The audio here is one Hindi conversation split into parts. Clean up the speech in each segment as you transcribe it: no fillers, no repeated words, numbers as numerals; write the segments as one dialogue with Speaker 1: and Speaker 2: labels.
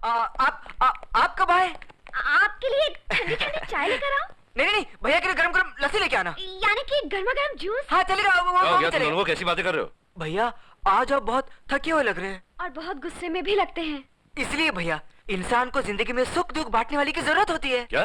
Speaker 1: आप कब आए?
Speaker 2: आपके लिए ठंडी ठंडी चाय लेकर आओ।
Speaker 1: नहीं, भैया के लिए गरम गरम लस्सी लेके आना।
Speaker 2: यानी कि गर्मा गर्म जूस।
Speaker 1: हाँ चलेगा,
Speaker 3: क्या तुम लोगों कैसी बातें कर रहे हो?
Speaker 1: भैया आज आप बहुत थके हुए लग रहे हैं
Speaker 2: और बहुत गुस्से में भी लगते हैं।
Speaker 1: इसलिए भैया इंसान को जिंदगी में सुख दुख बांटने वाली की जरूरत होती है।
Speaker 3: क्या?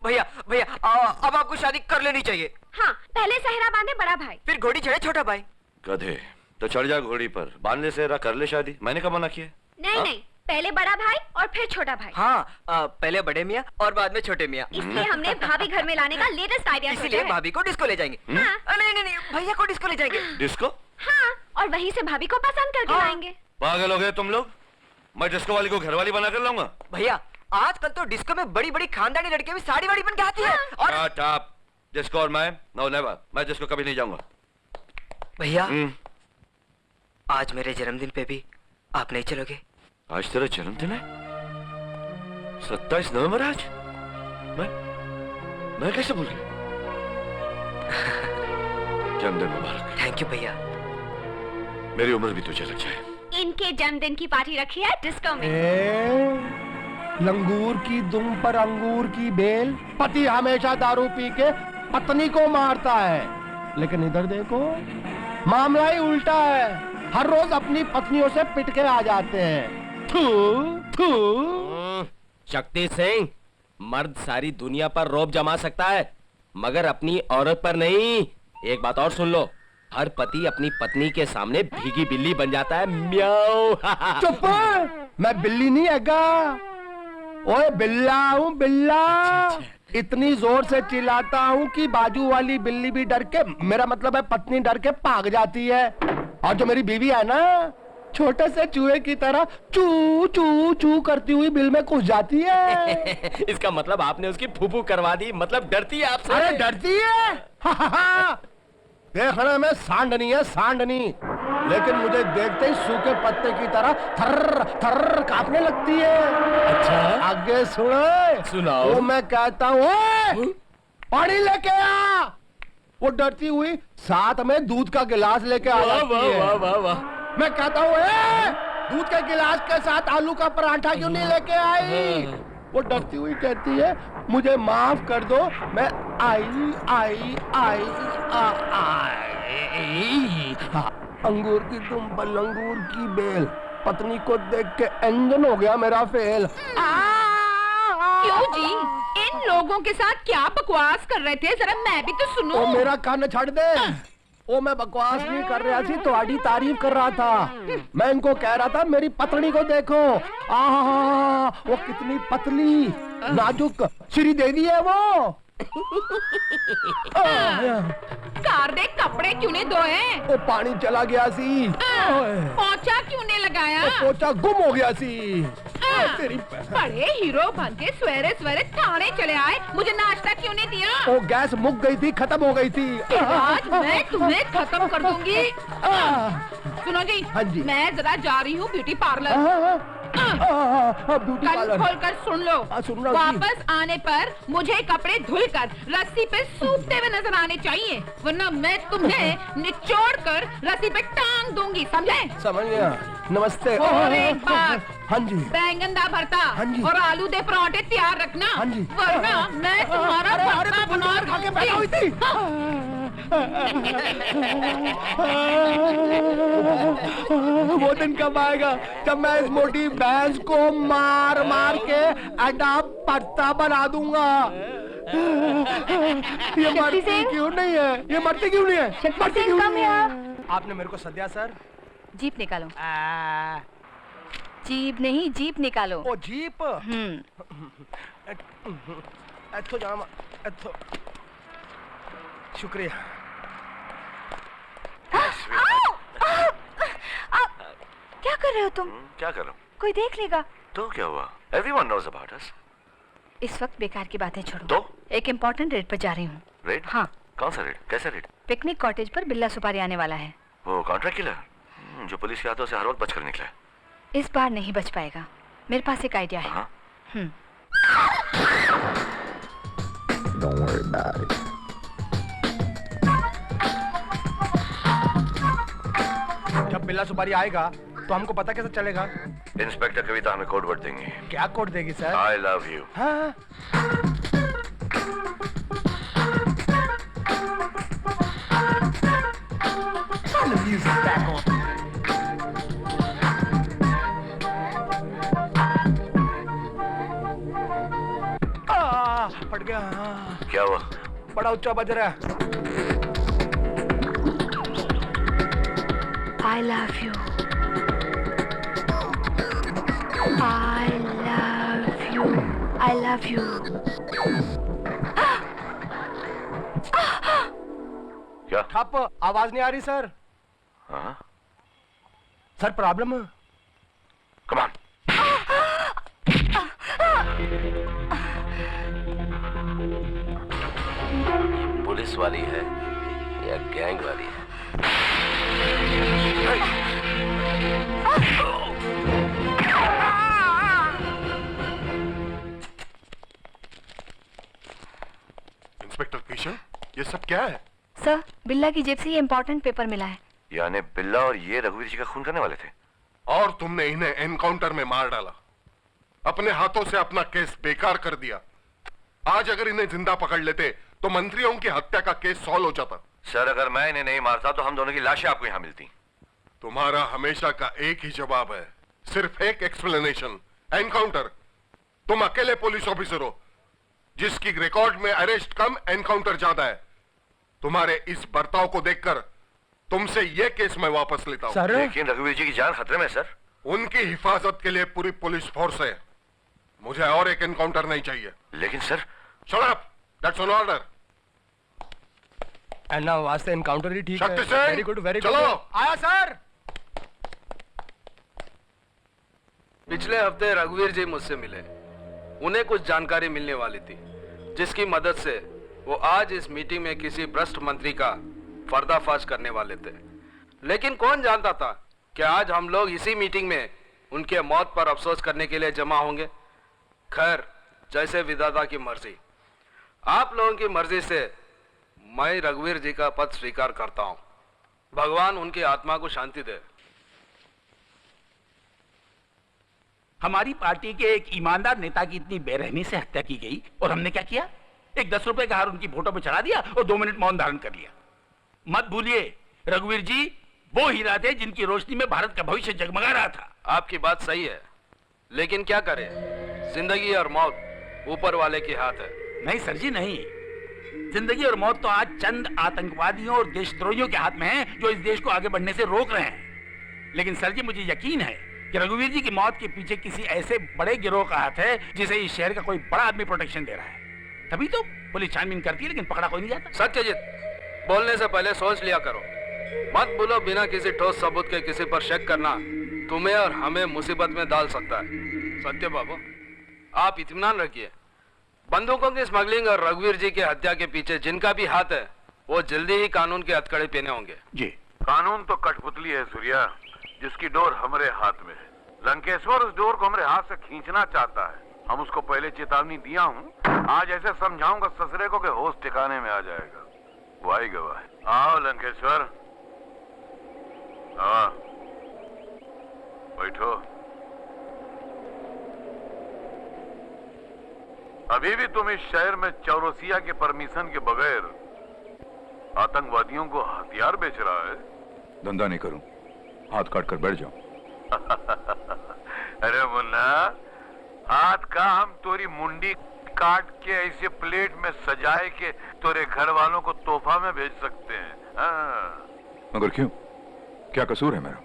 Speaker 1: भैया अब आपको शादी कर लेनी चाहिए।
Speaker 2: हाँ, पहले सहरा बांधे बड़ा भाई,
Speaker 1: फिर घोड़ी चढ़े छोटा भाई।
Speaker 3: गधे, तो चढ़ जा घोड़ी पर, बांध ले सेहरा, कर ले शादी। मैंने कब मना किया?
Speaker 2: नहीं, पहले बड़ा भाई और फिर छोटा भाई।
Speaker 1: हाँ, पहले बड़े मियाँ और बाद में छोटे मियाँ।
Speaker 2: इसलिए हमने भाभी घर में लाने का लेटेस्ट आइडिया सोचा है।
Speaker 1: इसीलिए भाभी को डिस्को ले जाएंगे। नहीं, भैया को डिस्को ले जाएंगे।
Speaker 3: डिस्को?
Speaker 2: हाँ, और वहीं से भाभी को पसंद करके लाएंगे।
Speaker 3: पागल हो गए तुम लोग? मैं डिस्को वाली को घरवाली बना कर लाऊंगा।
Speaker 1: भैया आजकल तो डिस्को में बड़ी बड़ी खानदानी लड़कियां भी साड़ी वाड़ी बन के आती है। और
Speaker 3: डिस्को और मैं नो नेवर, मैं डिस्को कभी नहीं जाऊंगा।
Speaker 1: भैया आज मेरे जन्मदिन पे भी आप नहीं चलोगे?
Speaker 3: आज तेरा जन्मदिन है? 27 नवंबर आज? मैं कैसे भूल गया? जन्मदिन मुबारक।
Speaker 1: थैंक यू भैया।
Speaker 3: मेरी उम्र भी तुझे लग जाए।
Speaker 2: इनके जन्मदिन की पार्टी रखी है डिस्को में।
Speaker 4: लंगूर की दुम पर अंगूर की बेल, पति हमेशा दारू पी के पत्नी को मारता है, लेकिन इधर देखो मामला ही उल्टा है। हर रोज अपनी पत्नियों से पिट के आ जाते हैं।
Speaker 5: शक्ति सिंह, मर्द सारी दुनिया पर रौब जमा सकता है मगर अपनी औरत पर नहीं। एक बात और सुन लो, हर पति अपनी पत्नी के सामने भीगी बिल्ली बन जाता है। म्याऊ।
Speaker 4: चुप, मैं बिल्ली नहीं हैगा। ओए बिल्ला हूँ, बिल्ला। इतनी जोर से चिल्लाता हूँ कि बाजू वाली बिल्ली भी डर के, मेरा मतलब है पत्नी डर के भाग जाती है। और जो मेरी बीवी है ना, छोटे से चूहे की तरह चू चू चू करती हुई बिल में घुस जाती है।
Speaker 5: इसका मतलब आपने उसकी फूफू करवा दी, मतलब डरती है आपसे।
Speaker 4: अरे डरती है? देखने में सांडनी है, सांडनी, लेकिन मुझे देखते ही सूखे पत्ते की तरह थर्र थर्र कांपने लगती है।
Speaker 5: अच्छा,
Speaker 4: आगे सुनो।
Speaker 5: सुनाओ।
Speaker 4: वो मैं कहता हूँ पानी लेके आ, वो डरती हुई साथ में दूध का गिलास लेके आ जाती है।
Speaker 5: वाह वाह वाह।
Speaker 4: मैं कहता हूँ दूध के गिलास के साथ आलू का पराठा क्यों नहीं लेके आई? वो डरती हुई कहती है मुझे माफ कर दो, मैं आई आई आई आई। अंगूर की तुम पर अंगूर की बेल, पत्नी को देख के इंजन हो गया मेरा फेल।
Speaker 6: क्यों जी, इन लोगों के साथ क्या बकवास कर रहे थे? जरा मैं भी तो सुनूं।
Speaker 4: ओ मेरा कान छड़ दे। ओ मैं बकवास नहीं कर रहा थी, तुम्हारी तारीफ कर रहा था। मैं इनको कह रहा था मेरी पत्नी को देखो, आहा वो कितनी पतली नाजुक श्री देवी है वो।
Speaker 6: कार दे कपड़े क्यों ने धोए?
Speaker 4: वो पानी चला गया सी।
Speaker 6: पोछा क्यों ने लगाया?
Speaker 4: पोछा गुम हो गया सी। तेरी
Speaker 6: बड़े हीरो बन के सवेरे सवेरे थाने चले आए, मुझे नाश्ता क्यों नहीं दिया?
Speaker 4: वो गैस मुक गई थी, खत्म हो गई थी।
Speaker 6: आज मैं तुम्हें खत्म कर दूंगी। सुनो जी,
Speaker 4: हाँ जी।
Speaker 6: मैं जरा जा रही हूँ ब्यूटी पार्लर।
Speaker 4: ब्यूटी
Speaker 6: कल
Speaker 4: पार्लर
Speaker 6: खोल कर सुन लो,
Speaker 4: सुन रहा हूँ जी।
Speaker 6: वापस आने पर मुझे कपड़े धुलकर रस्सी पे सूखते हुए नजर आने चाहिए, वरना मैं तुम्हें निचोड़ कर रस्सी पे टांग दूंगी, समझे?
Speaker 4: समझ गया। नमस्ते।
Speaker 6: और एक बात,
Speaker 4: हाँ जी।
Speaker 6: बैंगन दा भरता
Speaker 4: हाँ जी।
Speaker 6: और आलू दे पराठे तैयार रखना,
Speaker 4: हाँ जी।
Speaker 6: वरना मैं तुम्हारा भरता बना
Speaker 4: खा के पैदा हुई थी। वो दिन कब आएगा जब मैं इस मोटी भैंस को मार मार के अड्डा पत्ता बना दूंगा। ये मरती क्यों नहीं है? ये मरती क्यों नहीं है? मरती क्यों नहीं है? आपने मेरे को सद्या सर।
Speaker 7: जीप निकालो। जीप नहीं, जीप निकालो।
Speaker 4: ओ जीप। एथो जाम, एथो। शुक्रिया।
Speaker 7: क्या कर रहे हो तुम?
Speaker 3: क्या कर रहा हूँ?
Speaker 7: कोई देख लेगा
Speaker 3: तो क्या हुआ? Everyone knows about us.
Speaker 7: इस वक्त बेकार की बातें छोड़ो।
Speaker 3: तो?
Speaker 7: एक इम्पोर्टेंट रेड पर जा रही हूँ।
Speaker 3: रेड?
Speaker 7: हाँ।
Speaker 3: कौन सा रेड? कैसा रेड?
Speaker 7: पिकनिक कॉटेज पर बिल्ला सुपारी आने वाला है।
Speaker 3: वो कॉन्ट्रैक्ट किलर जो पुलिस के हाथों से हर वक्त बचकर निकला है।
Speaker 7: इस बार नहीं बच पाएगा, मेरे पास एक आइडिया है।
Speaker 3: हाँ?
Speaker 4: Don't worry about it. जब बिल्ला सुपारी आएगा तो तो हमको पता कैसे चलेगा?
Speaker 3: इंस्पेक्टर कविता हमें कोड वर्ड देंगी।
Speaker 4: क्या कोड देगी सर?
Speaker 3: I love you.
Speaker 4: हाँ Turn the music back on. फट गया।
Speaker 3: क्या हुआ?
Speaker 4: बड़ा ऊंचा बज रहा है।
Speaker 7: I love you. I love you. I love you.
Speaker 3: क्या?
Speaker 4: ठप, आवाज नहीं आ रही सर।
Speaker 3: हाँ?
Speaker 4: सर प्रॉब्लम है।
Speaker 3: Come on. पुलिस वाली है या गैंग वाली है?
Speaker 8: इंस्पेक्टर किशन, ये सब क्या है?
Speaker 7: सर, बिल्ला की जेब से ये इम्पोर्टेंट पेपर मिला है।
Speaker 3: यानी बिल्ला और ये रघुवीर जी का खून करने वाले थे?
Speaker 8: और तुमने इन्हें एनकाउंटर में मार डाला, अपने हाथों से अपना केस बेकार कर दिया। आज अगर इन्हें जिंदा पकड़ लेते तो मंत्रियों की हत्या का केस सॉल्व हो जाता।
Speaker 3: सर, अगर मैं इन्हें नहीं मारता तो हम दोनों की लाशें आपको यहाँ मिलती।
Speaker 8: तुम्हारा हमेशा का एक ही जवाब है, सिर्फ एक एक्सप्लेनेशन, एनकाउंटर। तुम अकेले पुलिस ऑफिसर हो जिसकी रिकॉर्ड में अरेस्ट कम, एनकाउंटर ज्यादा है। तुम्हारे इस बर्ताव को देखकर तुमसे यह केस मैं वापस लेता हूं।
Speaker 4: सर,
Speaker 3: लेकिन रघुवीर जी की जान खतरे में है सर।
Speaker 8: उनकी हिफाजत के लिए पूरी पुलिस फोर्स है। मुझे और एक एनकाउंटर नहीं चाहिए।
Speaker 3: लेकिन sir,
Speaker 8: shut up, that's an order.
Speaker 4: Anna वास्ते एनकाउंटर ही ठीक है।
Speaker 8: Shakti Singh,
Speaker 4: very good, very good.
Speaker 8: चलो।
Speaker 4: आया सर।
Speaker 9: पिछले हफ्ते रघुवीर जी मुझसे मिले। उन्हें कुछ जानकारी मिलने वाली थी जिसकी मदद से वो आज इस मीटिंग में किसी भ्रष्ट मंत्री का पर्दाफाश करने वाले थे। लेकिन कौन जानता था कि आज हम लोग इसी मीटिंग में उनके मौत पर अफसोस करने के लिए जमा होंगे। खैर, जैसे विधाता की मर्जी। आप लोगों की मर्जी से मैं रघुवीर जी का पद स्वीकार करता हूं। भगवान उनकी आत्मा को शांति दे।
Speaker 10: हमारी पार्टी के एक ईमानदार नेता की इतनी बेरहमी से हत्या की गई और हमने क्या किया? एक 10 रुपए का हार उनकी फोटो पे चढ़ा दिया और 2 मिनट मौन धारण कर लिया। मत भूलिए, रघुवीर जी वो हीरा थे जिनकी रोशनी में भारत का भविष्य जगमगा रहा था।
Speaker 9: आपकी बात सही है, लेकिन क्या करें, जिंदगी और मौत ऊपर वाले के हाथ है।
Speaker 10: नहीं सर जी, नहीं। जिंदगी और मौत तो आज चंद आतंकवादियों और देशद्रोहियों के हाथ में है जो इस देश को आगे बढ़ने से रोक रहे हैं। लेकिन सर जी, मुझे यकीन है कि रघुवीर जी की मौत के पीछे किसी ऐसे बड़े गिरोह का हाथ है जिसे इस शहर का कोई बड़ा आदमी प्रोटेक्शन दे रहा है। तभी तो पुलिस छानबीन करती है लेकिन पकड़ा कोई नहीं जाता।
Speaker 9: सत्यजीत, बोलने से पहले सोच लिया करो। मत बोलो, बिना किसी ठोस सबूत के किसी पर शक करना तुम्हें और हमें मुसीबत में डाल सकता है। सत्य बाबू, आप इत्मीनान रखिए। बंदूकों की स्मगलिंग और रघुवीर जी की हत्या के पीछे जिनका भी हाथ है वो जल्दी ही कानून के हथकड़े पहने होंगे।
Speaker 10: जी।
Speaker 3: कानून तो कठपुतली है सूर्या, जिसकी डोर हमारे हाथ में है। लंकेश्वर उस डोर को हमारे हाथ से खींचना चाहता है। हम उसको पहले चेतावनी दिया हूँ, आज ऐसे समझाऊंगा ससुरे को कि होश ठिकाने में आ जाएगा। वाही गवाह। आओ लंकेश्वर, आओ, बैठो। अभी भी तुम इस शहर में चौरसिया के परमिशन के बगैर आतंकवादियों को हथियार बेच रहा है?
Speaker 11: धंधा नहीं करूं, हाथ काट कर बैठ जाऊं।
Speaker 3: अरे मुन्ना, हाथ का हम तोरी मुंडी काट के ऐसे प्लेट में सजाए के तोरे घर वालों को तोहफा में भेज सकते हैं। हाँ।
Speaker 11: मगर क्यों, क्या कसूर है मेरा?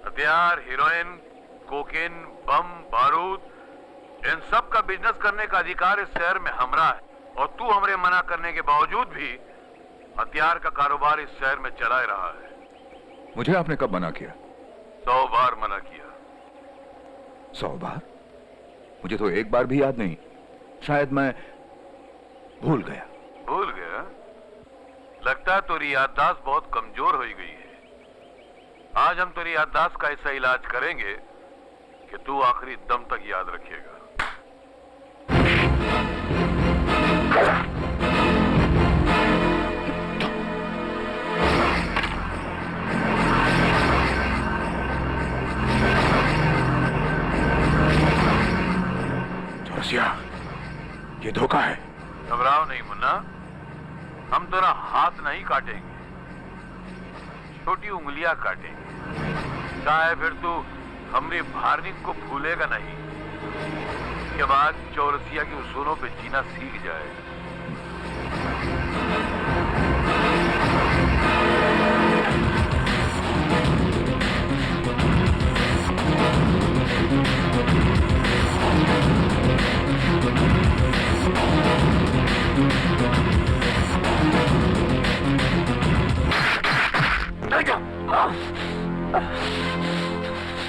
Speaker 3: हथियार, हीरोइन, कोकेन, बम, बारूद, इन सब का बिजनेस करने का अधिकार इस शहर में हमरा है। और तू हमरे मना करने के बावजूद भी हथियार का कारोबार इस शहर में चला रहा है।
Speaker 11: मुझे आपने कब मना किया?
Speaker 3: 100 बार मना किया।
Speaker 11: 100 बार? मुझे तो एक बार भी याद नहीं। शायद मैं भूल गया।
Speaker 3: भूल गया? लगता है तेरी याददाश्त बहुत कमजोर हो गई है। आज हम तेरी याददाश्त का ऐसा इलाज करेंगे कि तू आखिरी दम तक याद रखेगा।
Speaker 11: चौरसिया, ये धोखा है।
Speaker 3: घबराओ नहीं मुन्ना, हम तेरा हाथ नहीं काटेंगे, छोटी उंगलियां काटेंगे। चाहे फिर तू हमारी भारनिक को भूलेगा नहीं, के बाद चौरसिया की उसूलों पे जीना सीख जाएगा।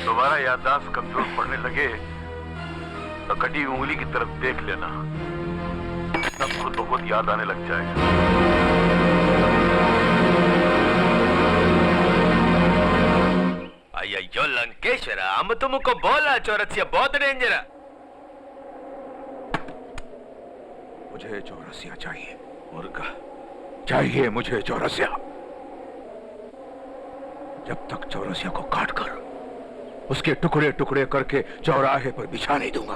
Speaker 3: दोबारा याददाश्त कमजोर पड़ने लगे तो कटी उंगली की तरफ देख लेना, तब खुद बहुत याद आने लग जाएगा।
Speaker 5: अಯ್ಯೋ ಲಂಕೇಶ್ವರ, हम तुमको बोला चौरसिया बहुत डेंजर है।
Speaker 11: मुझे चौरसिया चाहिए, मुर्गा चाहिए मुझे चौरसिया। जब तक चौरसिया को काट कर उसके टुकड़े टुकड़े करके चौराहे पर बिछा नहीं दूंगा,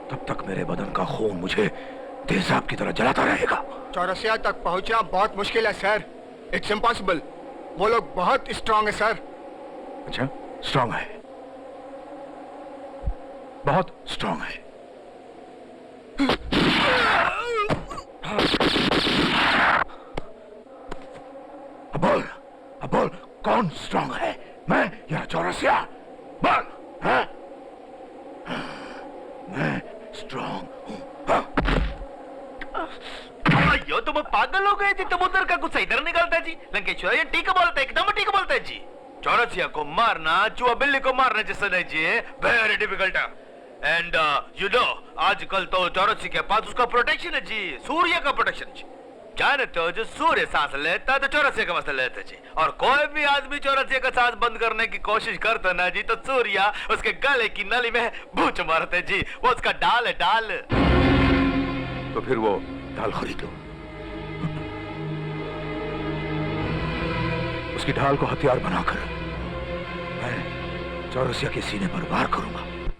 Speaker 11: तब तक मेरे बदन का खून मुझे तेजाब की तरह जलाता रहेगा।
Speaker 4: चौरसिया तक पहुंचना बहुत मुश्किल है सर, इट्स इम्पॉसिबल। वो लोग बहुत स्ट्रांग है सर।
Speaker 11: अच्छा, स्ट्रांग है, बहुत स्ट्रांग है। अब बोल कौन स्ट्रांग है, मैं या चौरसिया? बोल। हाँ? मैं स्ट्रांग हूं। हाँ?
Speaker 5: अయ్యో तुम पागल हो गए जी, तुम उधर का गुस्सा इधर निकलता है जी। लंकेश्वर ये ठीक बोलते, एकदम ठीक बोलते हैं जी। चौरसिया को मारना चूहा बिल्ली को मारना जैसा नहीं जी, वेरी डिफिकल्ट है। एंड यू नो आजकल तो चौरसिया के पास उसका प्रोटेक्शन है जी, सूर्य का प्रोटेक्शन जी। जानते हो जो सूर्य सांस लेता है तो चौरसिया का मसला लेता जी, और कोई भी आदमी चौरसिया का सांस बंद करने की कोशिश करता ना जी, तो सूर्य उसके गले की नली में बूच मारते जी। वो उसका डाल है, डाल।
Speaker 11: तो फिर वो ढाल खरीद लो, उसकी ढाल को हथियार बनाकर मैं चौरसिया के सीने पर वार करूंगा।